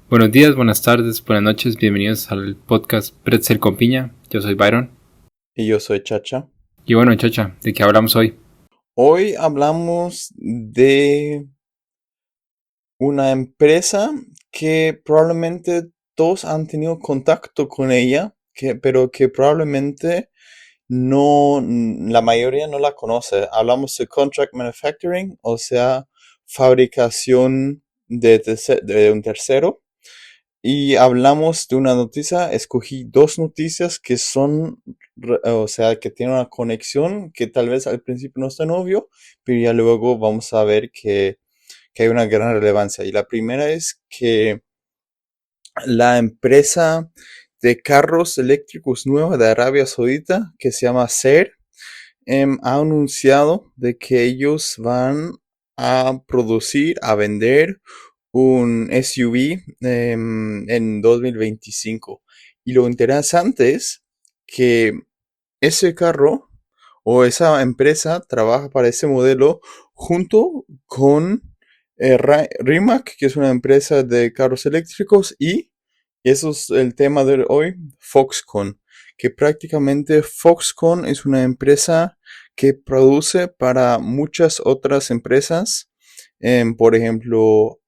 Buenos días, buenas tardes, buenas noches, bienvenidos al podcast Pretzel con Piña. Yo soy Byron. Y yo soy Chacha. Y bueno, Chacha, ¿de qué hablamos hoy? Hoy hablamos de una empresa que probablemente todos han tenido contacto con ella, pero que probablemente no, la mayoría no la conoce. Hablamos de contract manufacturing, o sea, fabricación de un tercero. Y hablamos de una noticia, escogí dos noticias que son, o sea, que tienen una conexión que tal vez al principio no es tan obvio, pero ya luego vamos a ver que hay una gran relevancia. Y la primera es que la empresa de carros eléctricos nueva de Arabia Saudita, que se llama SER, ha anunciado de que ellos van a producir, a vender un SUV en 2025. Y lo interesante es que ese carro o esa empresa trabaja para ese modelo junto con Rimac, que es una empresa de carros eléctricos, y eso es el tema de hoy, Foxconn, que prácticamente Foxconn es una empresa que produce para muchas otras empresas, por ejemplo,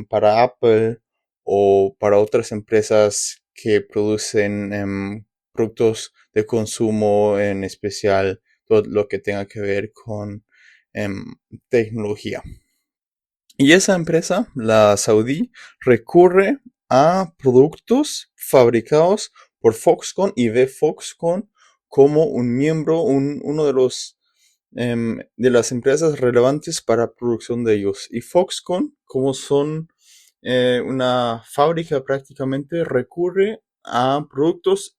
para Apple o para otras empresas que producen productos de consumo, en especial todo lo que tenga que ver con em, tecnología. Y esa empresa, la saudí, recurre a productos fabricados por Foxconn y ve Foxconn como un miembro, uno de los de las empresas relevantes para producción de ellos. Y Foxconn, como son una fábrica prácticamente, recurre a productos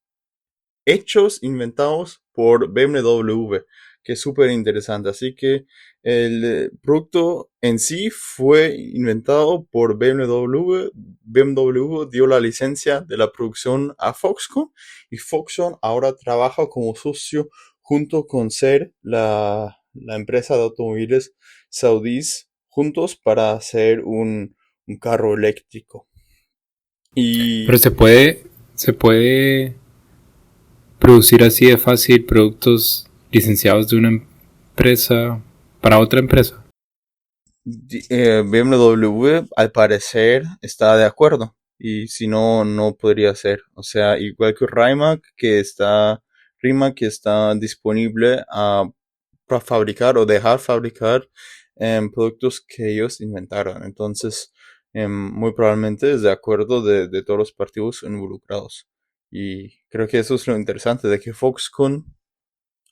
hechos, inventados por BMW, que es súper interesante. Así que el producto en sí fue inventado por BMW. BMW dio la licencia de la producción a Foxconn y Foxconn ahora trabaja como socio junto con SER, la empresa de automóviles saudíes, juntos para hacer un carro eléctrico. Pero Y se puede producir así de fácil productos licenciados de una empresa para otra empresa. BMW al parecer está de acuerdo y si no, no podría ser. O sea, igual que Rimac que está disponible para fabricar o dejar fabricar productos que ellos inventaron. Entonces, muy probablemente es de acuerdo de todos los partidos involucrados. Y creo que eso es lo interesante de que Foxconn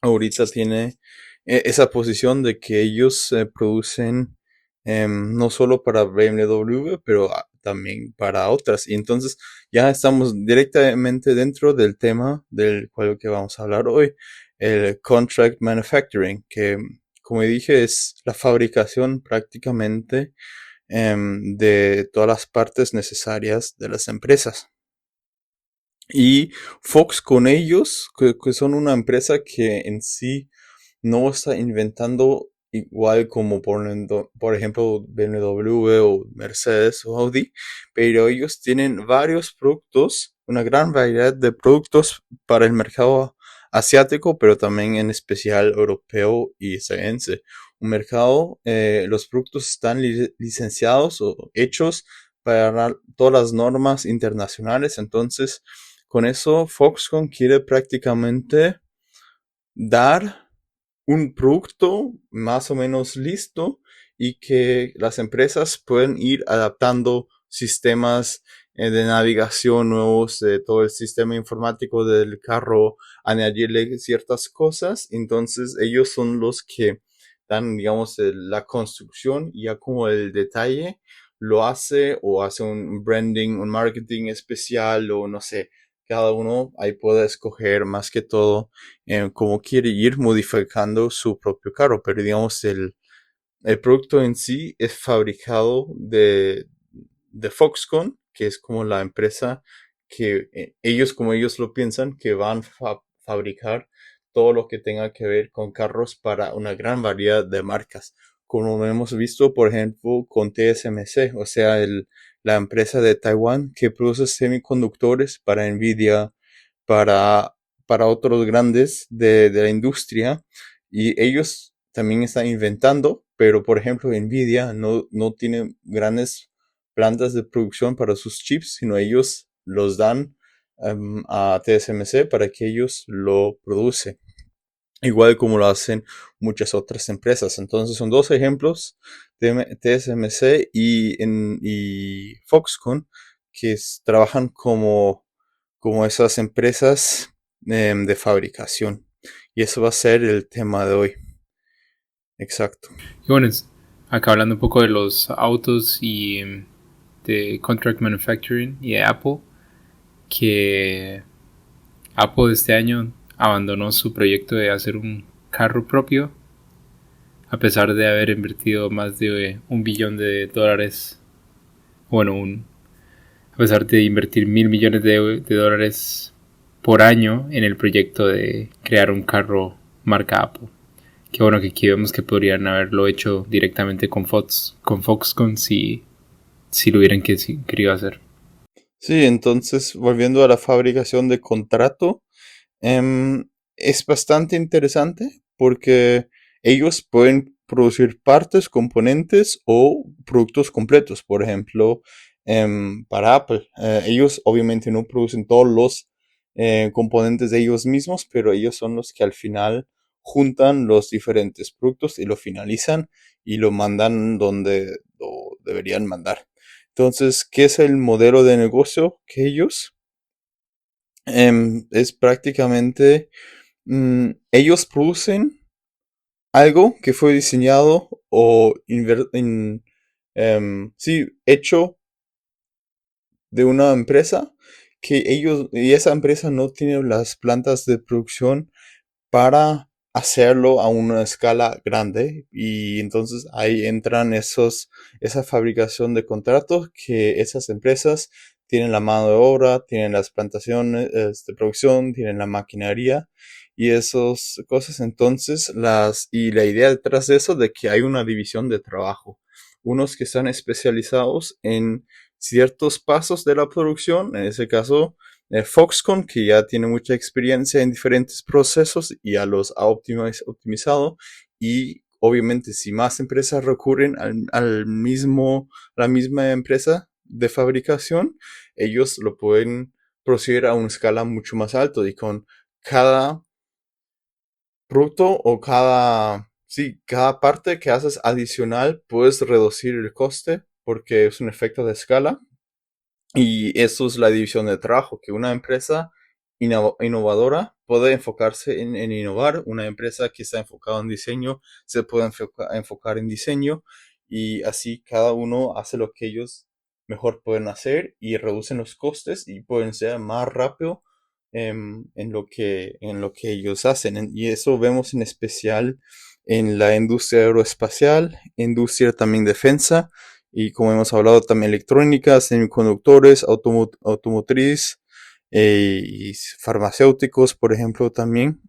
ahorita tiene esa posición de que ellos producen no solo para BMW, pero también para otras. Y entonces ya estamos directamente dentro del tema del cual que vamos a hablar hoy, el contract manufacturing, que como dije es la fabricación prácticamente de todas las partes necesarias de las empresas. Y Fox con ellos, que son una empresa que en sí no está inventando igual como por ejemplo BMW o Mercedes o Audi, pero ellos tienen varios productos, una gran variedad de productos para el mercado asiático, pero también en especial europeo y estadounidense. Un mercado, los productos están licenciados o hechos para todas las normas internacionales, entonces con eso Foxconn quiere prácticamente dar un producto más o menos listo y que las empresas pueden ir adaptando sistemas de navegación nuevos, de todo el sistema informático del carro, añadirle ciertas cosas. Entonces ellos son los que dan, digamos, la construcción y ya como el detalle lo hace o hace un branding, un marketing especial o no sé, cada uno ahí puede escoger más que todo cómo quiere ir modificando su propio carro, pero digamos el producto en sí es fabricado de Foxconn, que es como la empresa que ellos, como ellos lo piensan, que van a fabricar todo lo que tenga que ver con carros para una gran variedad de marcas. Como hemos visto, por ejemplo, con TSMC, o sea, la empresa de Taiwán que produce semiconductores para Nvidia, para, para otros grandes de la industria, y ellos también están inventando, pero por ejemplo Nvidia no tiene grandes plantas de producción para sus chips, sino ellos los dan a TSMC para que ellos lo producen, igual como lo hacen muchas otras empresas. Entonces son dos ejemplos, TSMC y Foxconn, que trabajan como esas empresas de fabricación. Y eso va a ser el tema de hoy. Exacto. Y bueno, acá hablando un poco de los autos y de contract manufacturing y de Apple, que Apple este año abandonó su proyecto de hacer un carro propio, a pesar de haber invertido más de $1 billón. Bueno, a pesar de invertir $1.000 millones de dólares por año en el proyecto de crear un carro marca Apple. Que bueno, que aquí vemos que podrían haberlo hecho directamente con Foxconn si lo hubieran querido hacer. Sí, entonces volviendo a la fabricación de contrato, es bastante interesante porque ellos pueden producir partes, componentes o productos completos. Por ejemplo, para Apple, ellos obviamente no producen todos los componentes de ellos mismos, pero ellos son los que al final juntan los diferentes productos y lo finalizan y lo mandan donde lo deberían mandar. Entonces, ¿qué es el modelo de negocio que ellos? Es prácticamente, ellos producen algo que fue diseñado o sí, hecho de una empresa que ellos, y esa empresa no tiene las plantas de producción para hacerlo a una escala grande, y entonces ahí entran esa fabricación de contratos que esas empresas tienen la mano de obra, tienen las plantaciones de producción, tienen la maquinaria y esas cosas. Entonces y la idea detrás de eso de que hay una división de trabajo, unos que están especializados en ciertos pasos de la producción, en ese caso Foxconn, que ya tiene mucha experiencia en diferentes procesos y ya los ha optimizado. Y obviamente, si más empresas recurren a la misma empresa de fabricación, ellos lo pueden producir a una escala mucho más alta, y con cada producto o cada parte que haces adicional, puedes reducir el coste porque es un efecto de escala. Y eso es la división de trabajo, que una empresa innovadora puede enfocarse en innovar, una empresa que está enfocada en diseño se puede enfocar en diseño, y así cada uno hace lo que ellos mejor pueden hacer y reducen los costes y pueden ser más rápido en lo que ellos hacen. Y eso vemos en especial en la industria aeroespacial, industria también defensa, y como hemos hablado también electrónica, semiconductores, automotriz y farmacéuticos, por ejemplo, también.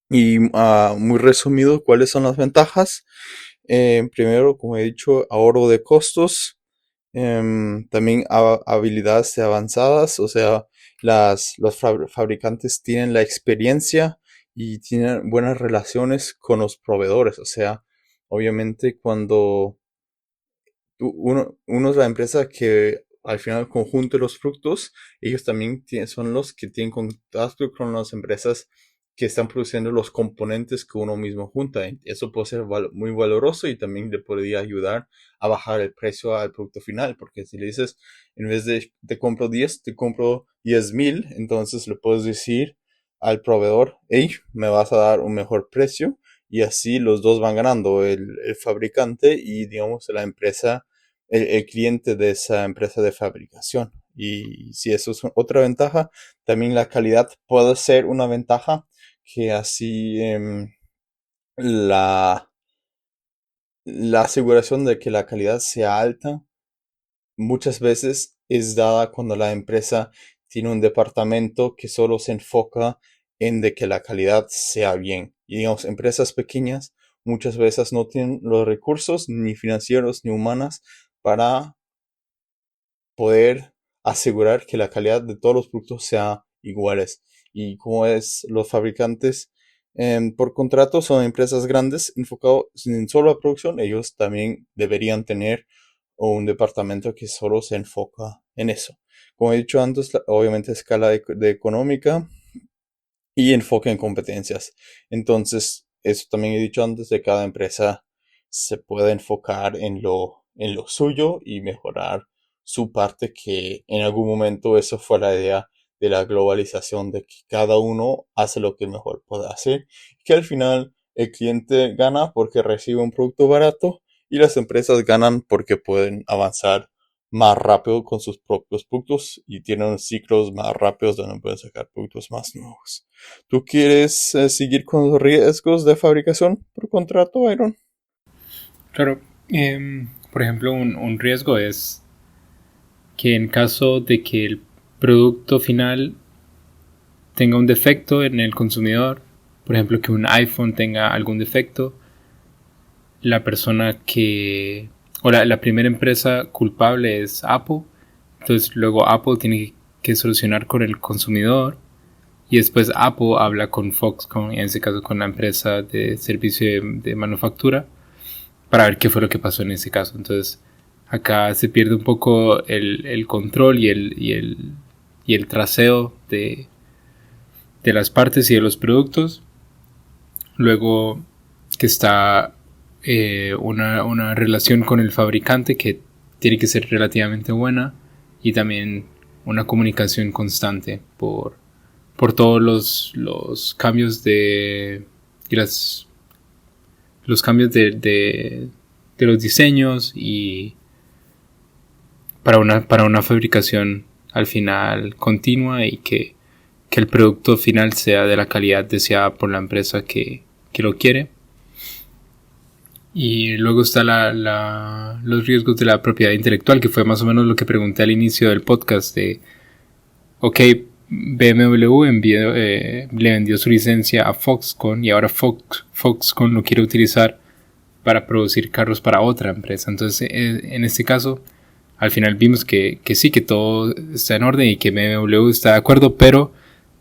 Y muy resumido, ¿cuáles son las ventajas? Primero, como he dicho, ahorro de costos, también habilidades avanzadas, o sea, los fabricantes tienen la experiencia y tienen buenas relaciones con los proveedores, o sea, obviamente cuando uno es la empresa que al final conjunta los frutos, ellos también son los que tienen contacto con las empresas que están produciendo los componentes que uno mismo junta. Y eso puede ser muy valoroso y también le podría ayudar a bajar el precio al producto final, porque si le dices, en vez de te compro 10, te compro 10,000, entonces le puedes decir al proveedor, hey, me vas a dar un mejor precio, y así los dos van ganando, el fabricante y digamos la empresa, el cliente de esa empresa de fabricación. Y si eso es otra ventaja, también la calidad puede ser una ventaja, que así la, la aseguración de que la calidad sea alta muchas veces es dada cuando la empresa tiene un departamento que solo se enfoca en de que la calidad sea bien. Y digamos, empresas pequeñas muchas veces no tienen los recursos ni financieros ni humanas para poder asegurar que la calidad de todos los productos sea iguales. Y como es, los fabricantes por contrato son empresas grandes enfocadas en solo la producción, ellos también deberían tener un departamento que solo se enfoca en eso. Como he dicho antes, obviamente escala de económica y enfoque en competencias. Entonces, eso también he dicho antes, de cada empresa se puede enfocar en lo suyo y mejorar su parte, que en algún momento eso fue la idea de la globalización, de que cada uno hace lo que mejor puede hacer, que al final el cliente gana porque recibe un producto barato y las empresas ganan porque pueden avanzar más rápido con sus propios productos y tienen ciclos más rápidos donde pueden sacar productos más nuevos. ¿Tú quieres seguir con los riesgos de fabricación por contrato, Iron? Claro, por ejemplo, un riesgo es que en caso de que el producto final tenga un defecto en el consumidor, por ejemplo, que un iPhone tenga algún defecto, la persona que, o la primera empresa culpable es Apple, entonces luego Apple tiene que solucionar con el consumidor y después Apple habla con Foxconn, en ese caso con la empresa de servicio de manufactura, para ver qué fue lo que pasó en ese caso. Entonces acá se pierde un poco el control y el traseo de las partes y de los productos. Luego que está una relación con el fabricante que tiene que ser relativamente buena y también una comunicación constante por todos los cambios y los cambios de los diseños y para una fabricación al final continua y que el producto final sea de la calidad deseada por la empresa que lo quiere. Y luego está los riesgos de la propiedad intelectual, que fue más o menos lo que pregunté al inicio del podcast de, ok, BMW le vendió su licencia a Foxconn y ahora Foxconn lo quiere utilizar para producir carros para otra empresa. Entonces, en este caso, al final vimos que sí, que todo está en orden y que BMW está de acuerdo, pero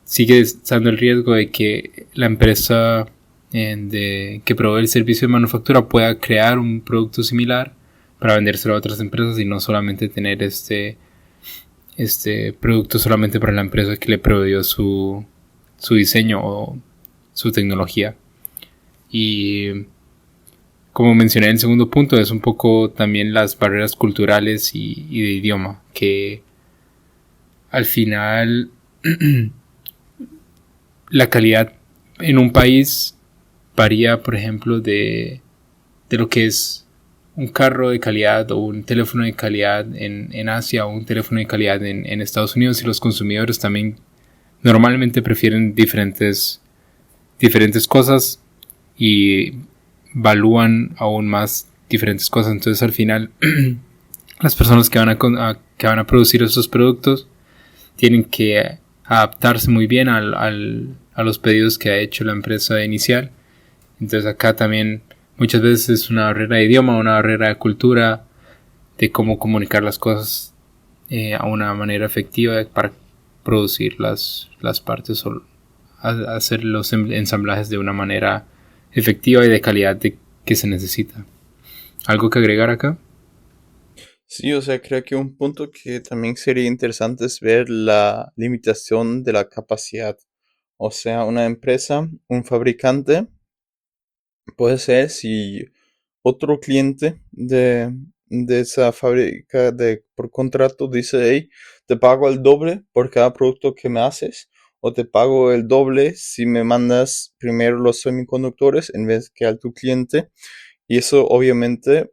sigue estando el riesgo de que la empresa que provee el servicio de manufactura pueda crear un producto similar para vendérselo a otras empresas y no solamente tener este producto solamente para la empresa que le proveyó su diseño o su tecnología. Y como mencioné en el segundo punto, es un poco también las barreras culturales y de idioma, que al final la calidad en un país varía, por ejemplo, de lo que es un carro de calidad o un teléfono de calidad en Asia o un teléfono de calidad en Estados Unidos, y los consumidores también normalmente prefieren diferentes cosas y valúan aún más diferentes cosas. Entonces al final las personas que van a producir estos productos tienen que adaptarse muy bien a los pedidos que ha hecho la empresa inicial. Entonces acá también muchas veces es una barrera de idioma, una barrera de cultura, de cómo comunicar las cosas a una manera efectiva para producir las partes o hacer los ensamblajes de una manera efectiva y de calidad que se necesita. ¿Algo que agregar acá? Sí, o sea, creo que un punto que también sería interesante es ver la limitación de la capacidad. O sea, una empresa, un fabricante, puede ser si otro cliente de esa fábrica por contrato dice, hey, te pago el doble por cada producto que me haces, o te pago el doble si me mandas primero los semiconductores en vez que a tu cliente. Y eso obviamente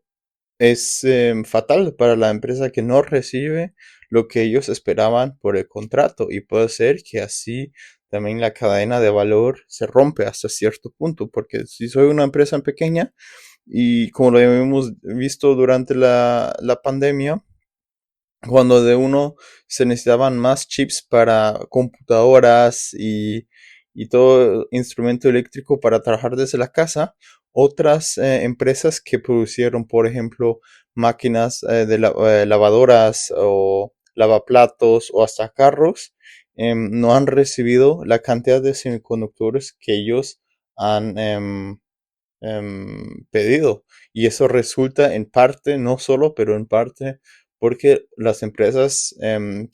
es fatal para la empresa que no recibe lo que ellos esperaban por el contrato, y puede ser que así también la cadena de valor se rompe hasta cierto punto, porque si soy una empresa pequeña y como lo hemos visto durante la pandemia, cuando de uno se necesitaban más chips para computadoras y todo instrumento eléctrico para trabajar desde la casa, otras empresas que producieron, por ejemplo, máquinas de lavadoras o lavaplatos o hasta carros, no han recibido la cantidad de semiconductores que ellos han pedido. Y eso resulta en parte, no solo, pero en parte porque las empresas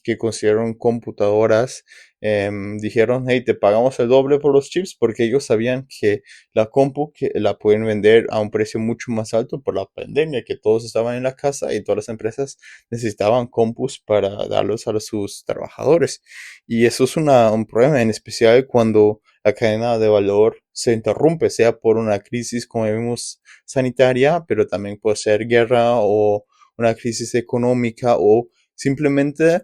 que construyeron computadoras dijeron, hey, te pagamos el doble por los chips porque ellos sabían que la compu que la pueden vender a un precio mucho más alto por la pandemia, que todos estaban en la casa y todas las empresas necesitaban compus para darlos a sus trabajadores. Y eso es un problema, en especial cuando la cadena de valor se interrumpe, sea por una crisis, como vimos, sanitaria, pero también puede ser guerra o una crisis económica o simplemente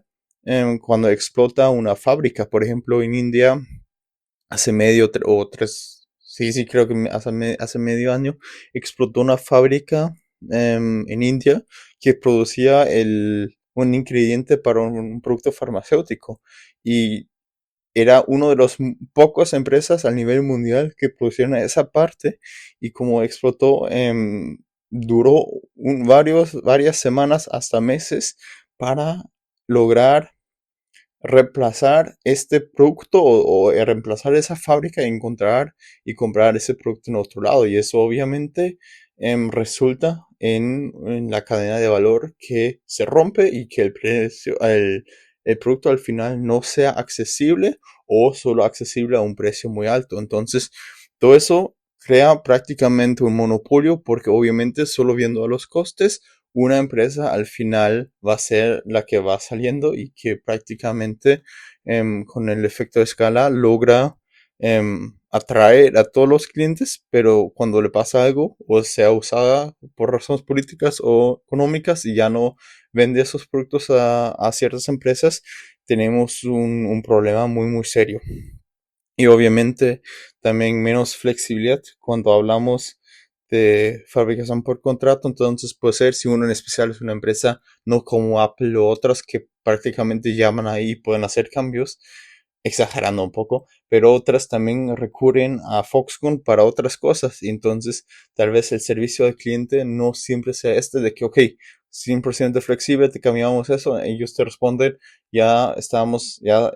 cuando explota una fábrica. Por ejemplo, en India, hace medio o tres, sí, sí, creo que hace medio año, explotó una fábrica en India que producía un ingrediente para un producto farmacéutico. Y era uno de los pocas empresas a nivel mundial que producieron esa parte y como explotó, duró varias semanas hasta meses para lograr reemplazar este producto o reemplazar esa fábrica y encontrar y comprar ese producto en otro lado. Y eso obviamente resulta en la cadena de valor que se rompe y que el producto al final no sea accesible o solo accesible a un precio muy alto. Entonces, todo eso crea prácticamente un monopolio porque obviamente solo viendo los costes una empresa al final va a ser la que va saliendo y que prácticamente con el efecto de escala logra atraer a todos los clientes, pero cuando le pasa algo o sea usada por razones políticas o económicas y ya no vende esos productos a ciertas empresas, tenemos un problema muy muy serio. Y obviamente también menos flexibilidad cuando hablamos de fabricación por contrato. Entonces puede ser si uno en especial es una empresa no como Apple o otras que prácticamente llaman ahí y pueden hacer cambios, exagerando un poco, pero otras también recurren a Foxconn para otras cosas. Y entonces tal vez el servicio al cliente no siempre sea este de que, ok, 100% flexible, te cambiamos eso, ellos te responden, ya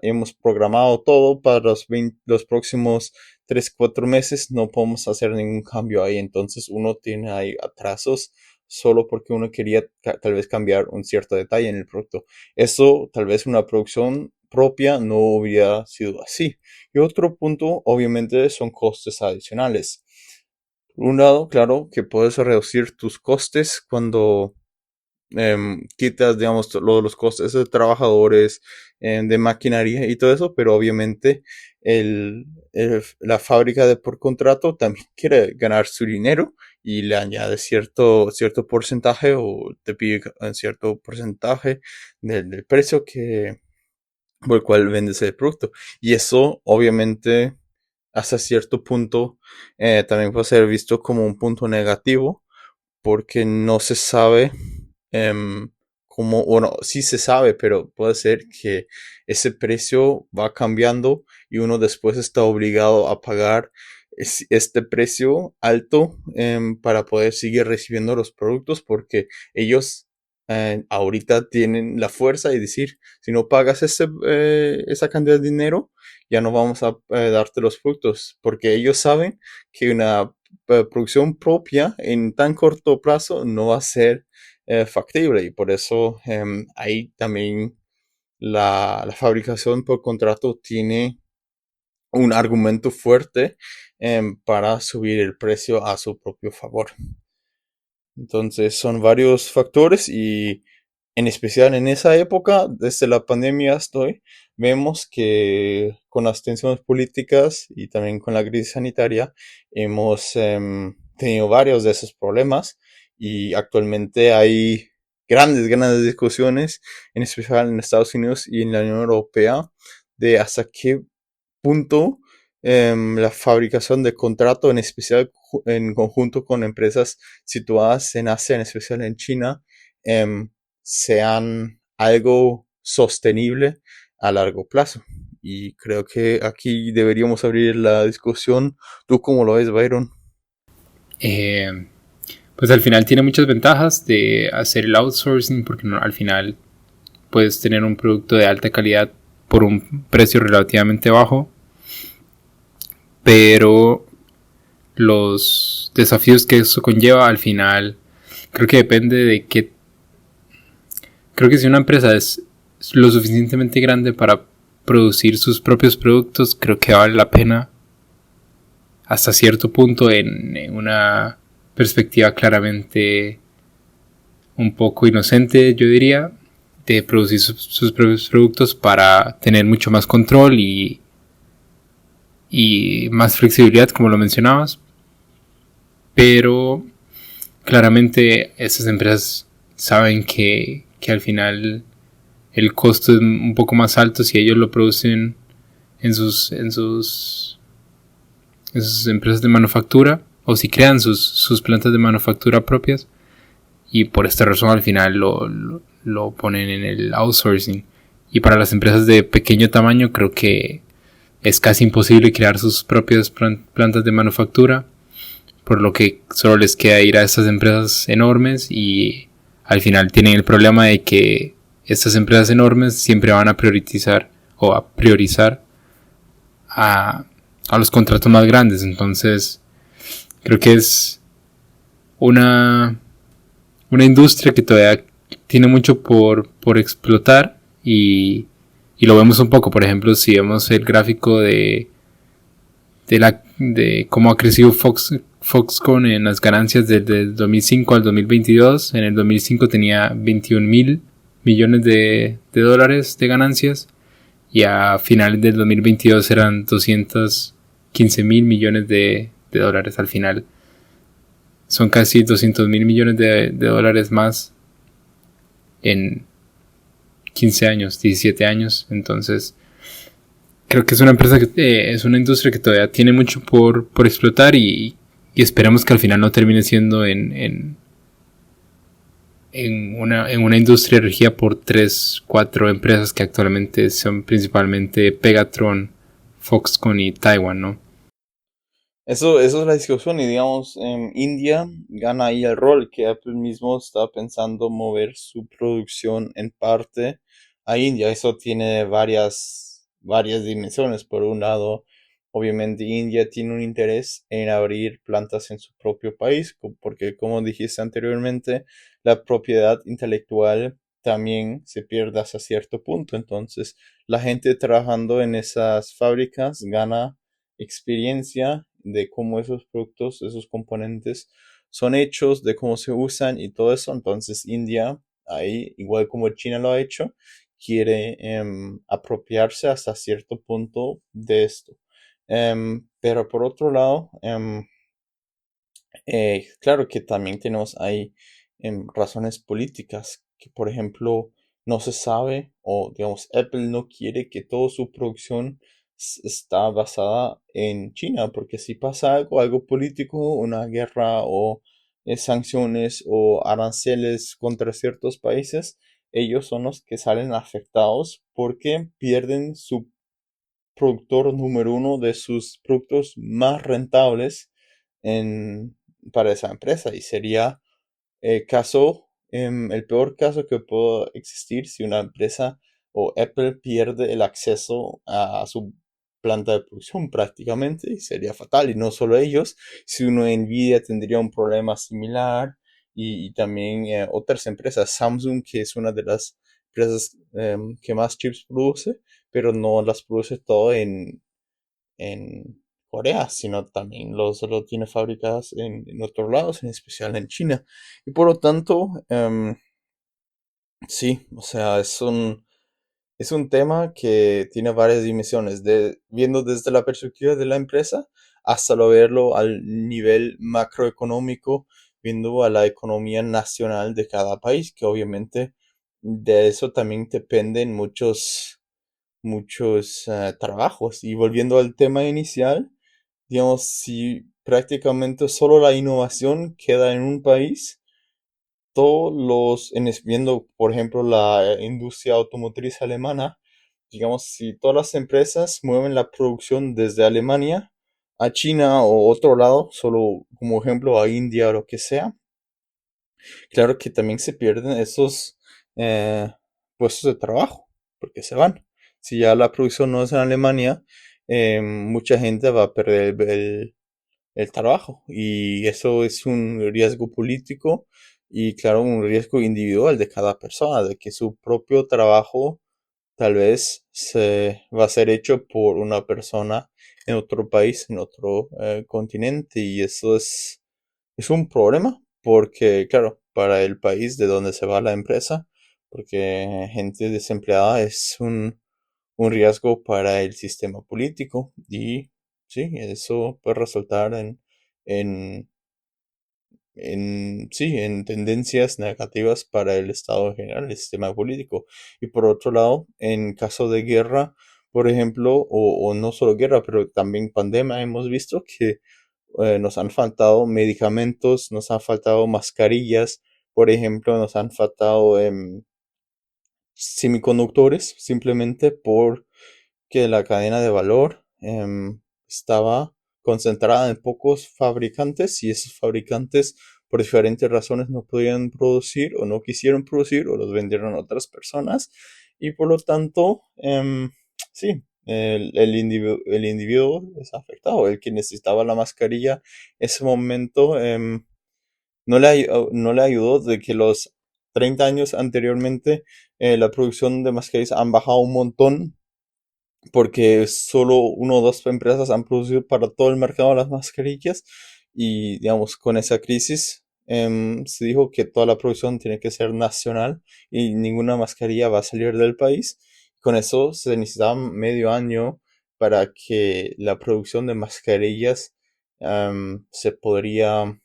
hemos programado todo para los próximos 3 4 meses, no podemos hacer ningún cambio ahí. Entonces uno tiene ahí atrasos solo porque uno quería tal vez cambiar un cierto detalle en el producto. Eso tal vez una producción propia no hubiera sido así. Y otro punto, obviamente, son costes adicionales. Por un lado, claro, que puedes reducir tus costes cuando quitas, digamos, los costes de trabajadores, de maquinaria y todo eso, pero obviamente la fábrica de por contrato también quiere ganar su dinero y le añade cierto porcentaje o te pide un cierto porcentaje del precio por el cual vendes el producto. Y eso, obviamente, hasta cierto punto, también puede ser visto como un punto negativo porque no se sabe cómo, bueno, sí se sabe, pero puede ser que ese precio va cambiando y uno después está obligado a pagar este precio alto para poder seguir recibiendo los productos porque ellos ahorita tienen la fuerza y decir, si no pagas esa cantidad de dinero, ya no vamos a darte los productos porque ellos saben que una producción propia en tan corto plazo no va a ser factible y por eso ahí también la fabricación por contrato tiene un argumento fuerte para subir el precio a su propio favor. Entonces son varios factores y en especial en esa época, desde la pandemia hasta hoy, vemos que con las tensiones políticas y también con la crisis sanitaria hemos tenido varios de esos problemas y actualmente hay grandes discusiones, en especial en Estados Unidos y en la Unión Europea, de hasta qué punto la fabricación de contrato, en especial en conjunto con empresas situadas en Asia, en especial en China, em, sean algo sostenible a largo plazo. Y creo que aquí deberíamos abrir la discusión. ¿Tú cómo lo ves, Byron? Eh, pues al final tiene muchas ventajas de hacer el outsourcing porque al final puedes tener un producto de alta calidad por un precio relativamente bajo, pero los desafíos que eso conlleva al final creo que depende de qué. Creo que si una empresa es lo suficientemente grande para producir sus propios productos, creo que vale la pena hasta cierto punto en una perspectiva claramente un poco inocente, yo diría, de producir sus propios productos para tener mucho más control y más flexibilidad, como lo mencionabas. Pero claramente esas empresas saben que al final el costo es un poco más alto si ellos lo producen en sus empresas de manufactura o si crean sus plantas de manufactura propias, y por esta razón al final lo ponen en el outsourcing. Y para las empresas de pequeño tamaño creo que es casi imposible crear sus propias plantas de manufactura, por lo que solo les queda ir a estas empresas enormes, y al final tienen el problema de que estas empresas enormes siempre van a priorizar a, a los contratos más grandes. Entonces creo que es una, una industria que todavía tiene mucho por explotar, y lo vemos un poco, por ejemplo, si vemos el gráfico de cómo ha crecido Foxconn en las ganancias desde el 2005 al 2022. En el 2005 tenía 21.000 millones de dólares de ganancias, y a finales del 2022 eran 215.000 millones de dólares. Al final son casi 200.000 millones de dólares más en 15 años, 17 años. Entonces creo que es una empresa es una industria que todavía tiene mucho por explotar, y esperemos que al final no termine siendo en una industria regida por 3 4 empresas que actualmente son principalmente Pegatron, Foxconn y Taiwan, ¿no? Eso es la discusión y digamos, India gana ahí el rol que Apple mismo está pensando mover su producción en parte a India. Eso tiene varias dimensiones. Por un lado, obviamente India tiene un interés en abrir plantas en su propio país, porque como dijiste anteriormente, la propiedad intelectual también se pierde hasta cierto punto. Entonces, la gente trabajando en esas fábricas gana experiencia de cómo esos productos, esos componentes son hechos, de cómo se usan y todo eso. Entonces India, ahí, igual como China lo ha hecho, quiere apropiarse hasta cierto punto de esto. Pero por otro lado, claro que también tenemos ahí razones políticas, que por ejemplo no se sabe o digamos Apple no quiere que toda su producción está basada en China, porque si pasa algo político, una guerra o sanciones o aranceles contra ciertos países, ellos son los que salen afectados porque pierden su productor número uno de sus productos más rentables en, para esa empresa y sería el peor caso que puede existir si una empresa o Apple pierde el acceso a su planta de producción prácticamente y sería fatal y no solo ellos, si uno Nvidia tendría un problema similar y también otras empresas, Samsung que es una de las empresas que más chips produce, pero no las produce todo en Corea, sino también lo tiene fabricadas en otros lados, en especial en China. Y por lo tanto, sí, o sea, es un tema que tiene varias dimensiones, viendo desde la perspectiva de la empresa hasta lo verlo al nivel macroeconómico, viendo a la economía nacional de cada país, que obviamente de eso también dependen muchos trabajos. Y volviendo al tema inicial, digamos, si prácticamente solo la innovación queda en un país, viendo por ejemplo la industria automotriz alemana, digamos, si todas las empresas mueven la producción desde Alemania, a China o otro lado, solo como ejemplo a India o lo que sea, claro que también se pierden esos puestos de trabajo, porque se van. Si ya la producción no es en Alemania, mucha gente va a perder el trabajo y eso es un riesgo político y claro, un riesgo individual de cada persona, de que su propio trabajo tal vez se va a ser hecho por una persona en otro país, en otro continente y eso es un problema porque, claro, para el país de donde se va la empresa, porque gente desempleada es un riesgo para el sistema político y sí, eso puede resultar en, sí, en tendencias negativas para el Estado en general, el sistema político. Y por otro lado, en caso de guerra, por ejemplo, o no solo guerra, pero también pandemia, hemos visto que nos han faltado medicamentos, nos han faltado mascarillas, por ejemplo, nos han faltado semiconductores, simplemente porque la cadena de valor estaba concentrada en pocos fabricantes y esos fabricantes por diferentes razones no podían producir o no quisieron producir o los vendieron a otras personas y por lo tanto, sí, el individuo es afectado, el que necesitaba la mascarilla en ese momento no le ayudó de que los 30 años anteriormente la producción de mascarillas han bajado un montón porque solo uno o dos empresas han producido para todo el mercado las mascarillas y digamos con esa crisis se dijo que toda la producción tiene que ser nacional y ninguna mascarilla va a salir del país. Con eso se necesitaba medio año para que la producción de mascarillas se podría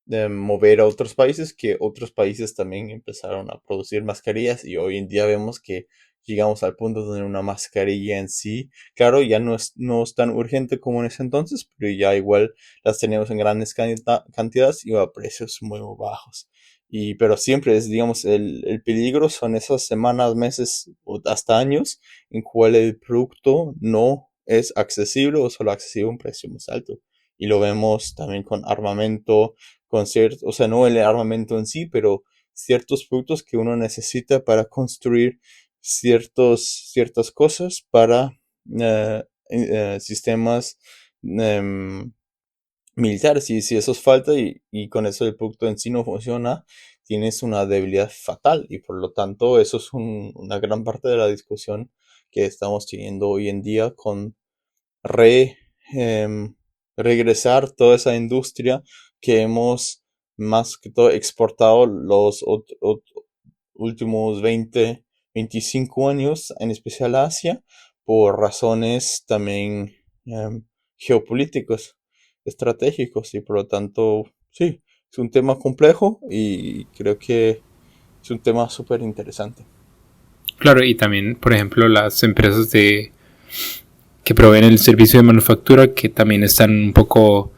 de mover a otros países, que otros países también empezaron a producir mascarillas y hoy en día vemos que llegamos al punto de tener una mascarilla en sí. Claro, ya no es tan urgente como en ese entonces, pero ya igual las tenemos en grandes cantidades y a precios muy bajos. Y, pero siempre es, digamos, el peligro son esas semanas, meses o hasta años en cual el producto no es accesible o solo accesible a un precio más alto. Y lo vemos también con armamento, con cierto, o sea, no el armamento en sí, pero ciertos productos que uno necesita para construir ciertas cosas para sistemas em, militares. Y si eso es falta y con eso el producto en sí no funciona, tienes una debilidad fatal. Y por lo tanto, eso es una gran parte de la discusión que estamos teniendo hoy en día con re, em, regresar toda esa industria que hemos más que todo exportado los últimos 20 25 años, en especial a Asia, por razones también geopolíticos, estratégicos y por lo tanto, sí, es un tema complejo y creo que es un tema súper interesante. Claro, y también, por ejemplo, las empresas que proveen el servicio de manufactura que también están un poco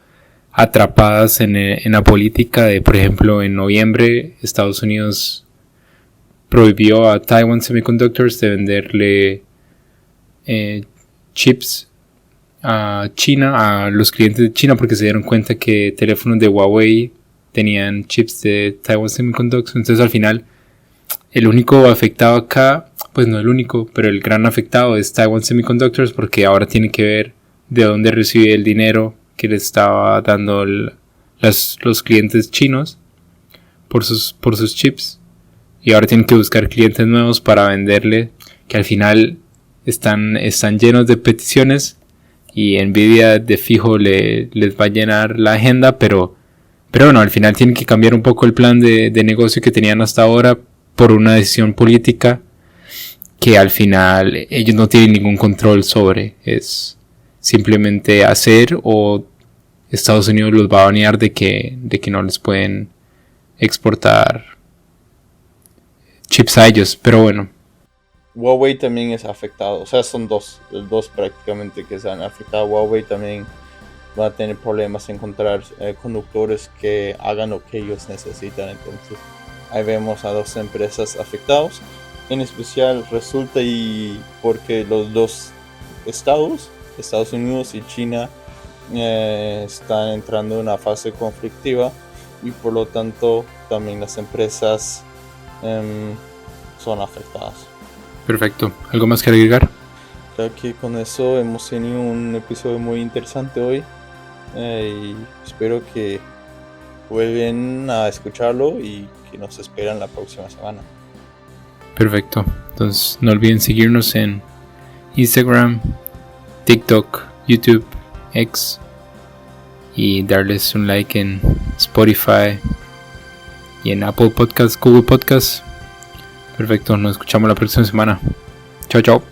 atrapadas en la política de, por ejemplo, en noviembre Estados Unidos prohibió a Taiwan Semiconductors de venderle chips a China, a los clientes de China, porque se dieron cuenta que teléfonos de Huawei tenían chips de Taiwan Semiconductors. Entonces al final el único afectado acá, pues no el único, pero el gran afectado es Taiwan Semiconductors, porque ahora tiene que ver de dónde recibe el dinero que le estaba dando los clientes chinos por sus chips. Y ahora tienen que buscar clientes nuevos para venderle, que al final están llenos de peticiones y Nvidia de fijo les va a llenar la agenda, pero bueno, al final tienen que cambiar un poco el plan de negocio que tenían hasta ahora por una decisión política que al final ellos no tienen ningún control sobre. Es simplemente hacer o Estados Unidos los va a banear de que no les pueden exportar chips a ellos. Pero bueno, Huawei también es afectado, o sea, son dos prácticamente que se han afectado. Huawei también va a tener problemas en encontrar conductores que hagan lo que ellos necesitan. Entonces, ahí vemos a dos empresas afectados. En especial resulta y porque los dos estados Estados Unidos y China están entrando en una fase conflictiva y por lo tanto también las empresas son afectadas. Perfecto. ¿Algo más que agregar? Creo que con eso hemos tenido un episodio muy interesante hoy y espero que vuelven a escucharlo y que nos esperan la próxima semana. Perfecto. Entonces no olviden seguirnos en Instagram, TikTok, YouTube, X y darles un like en Spotify y en Apple Podcasts, Google Podcasts. Perfecto, nos escuchamos la próxima semana. Chao, chao.